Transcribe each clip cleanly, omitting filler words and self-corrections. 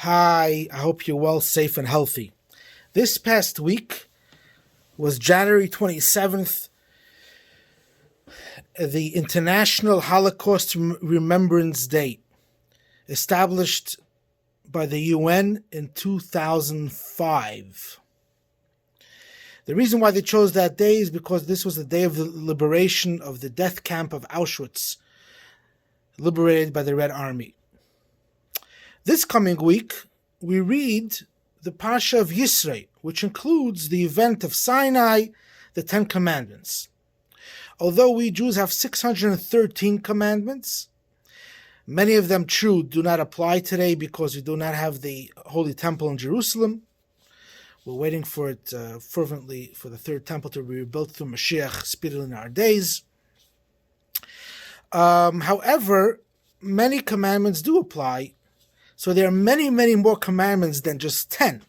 Hi, I hope you're well, safe, and healthy. This past week was January 27th, the International Holocaust Remembrance Day, established by the UN in 2005. The reason why they chose that day is because this was the day of the liberation of the death camp of Auschwitz, liberated by the Red Army. This coming week, we read the Parsha of Yisro, which includes the event of Sinai, the Ten Commandments. Although we Jews have 613 commandments, many of them true do not apply today because we do not have the Holy Temple in Jerusalem. We're waiting for it fervently for the third temple to be rebuilt through Mashiach speedily in our days. However, many commandments do apply. So there are many, many more commandments than just 10.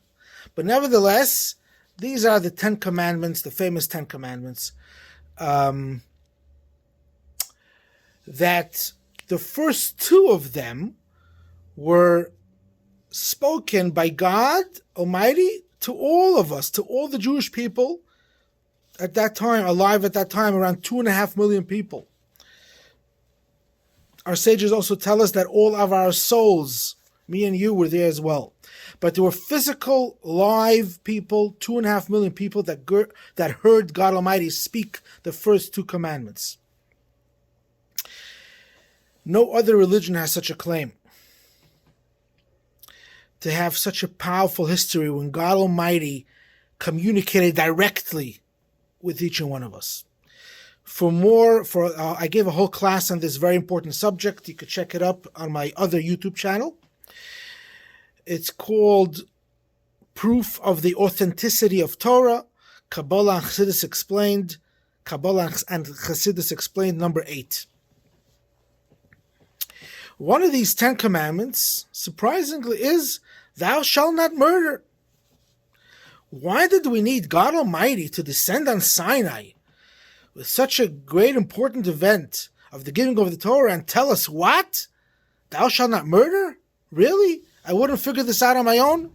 But nevertheless, these are the 10 commandments, the famous 10 commandments, that the first two of them were spoken by God Almighty to all of us, to all the Jewish people at that time, alive at that time, around 2.5 million people. Our sages also tell us that all of our souls, me and you, were there as well. But there were physical, live people, 2.5 million people that heard God Almighty speak the first two commandments. No other religion has such a claim to have such a powerful history when God Almighty communicated directly with each and one of us. I gave a whole class on this very important subject. You could check it up on my other YouTube channel. It's called Proof of the Authenticity of Torah, Kabbalah and Chassidus Explained, Kabbalah and Chassidus Explained, number 8. One of these 10 commandments, surprisingly, is thou shalt not murder. Why did we need God Almighty to descend on Sinai with such a great important event of the giving of the Torah and tell us what? Thou shalt not murder? Really? I wouldn't figure this out on my own?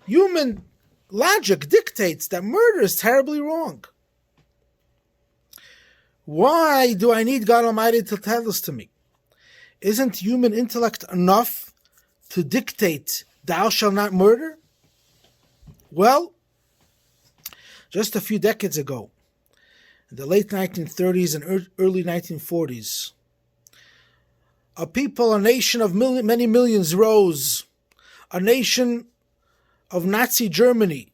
Human logic dictates that murder is terribly wrong. Why do I need God Almighty to tell this to me? Isn't human intellect enough to dictate thou shalt not murder? Well, just a few decades ago, in the late 1930s and early 1940s, a nation of many millions rose, a nation of Nazi Germany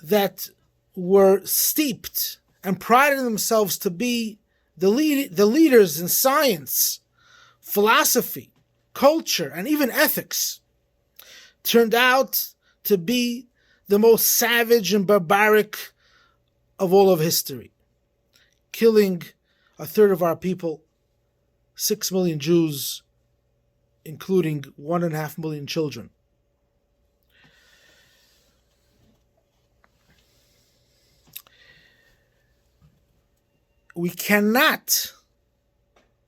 that were steeped and prided themselves to be the leaders in science, philosophy, culture, and even ethics, turned out to be the most savage and barbaric of all of history, killing a third of our people, 6 million Jews, including 1.5 million children. We cannot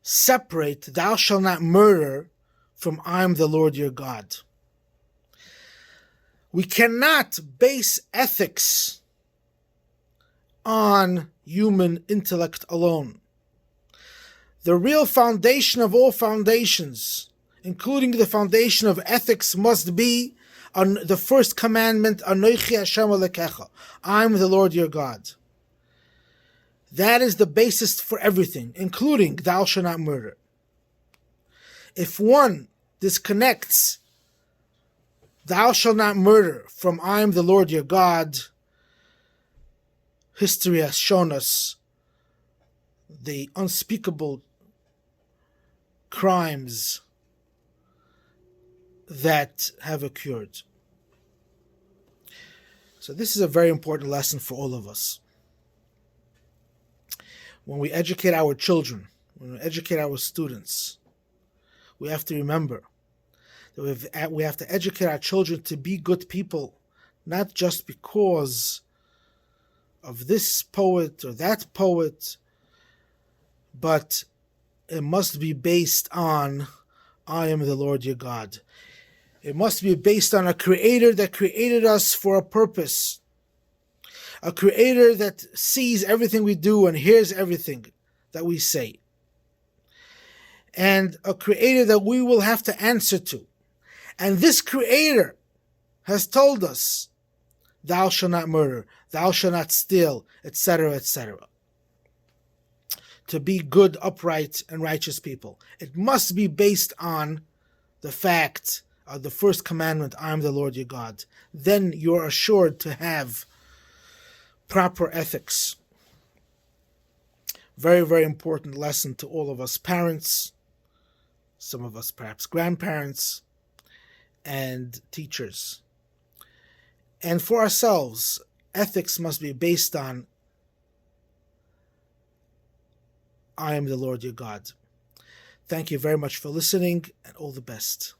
separate thou shalt not murder from I am the Lord your God. We cannot base ethics on human intellect alone. The real foundation of all foundations, including the foundation of ethics, must be on the first commandment, Anochi Hashem Elokecha, I am the Lord your God. That is the basis for everything, including thou shalt not murder. If one disconnects thou shalt not murder from I am the Lord your God, history has shown us the unspeakable crimes that have occurred. So this is a very important lesson for all of us. When we educate our children, when we educate our students, we have to remember that we have to educate our children to be good people, not just because of this poet or that poet, but it must be based on I am the Lord your God. It must be based on a creator that created us for a purpose. A creator that sees everything we do and hears everything that we say. And a creator that we will have to answer to. And this creator has told us, thou shalt not murder, thou shalt not steal, etc., etc. To be good, upright, and righteous people. It must be based on the fact of the first commandment, I am the Lord your God. Then you're assured to have proper ethics. Very, very important lesson to all of us parents, some of us perhaps grandparents, and teachers. And for ourselves, ethics must be based on I am the Lord your God. Thank you very much for listening, and all the best.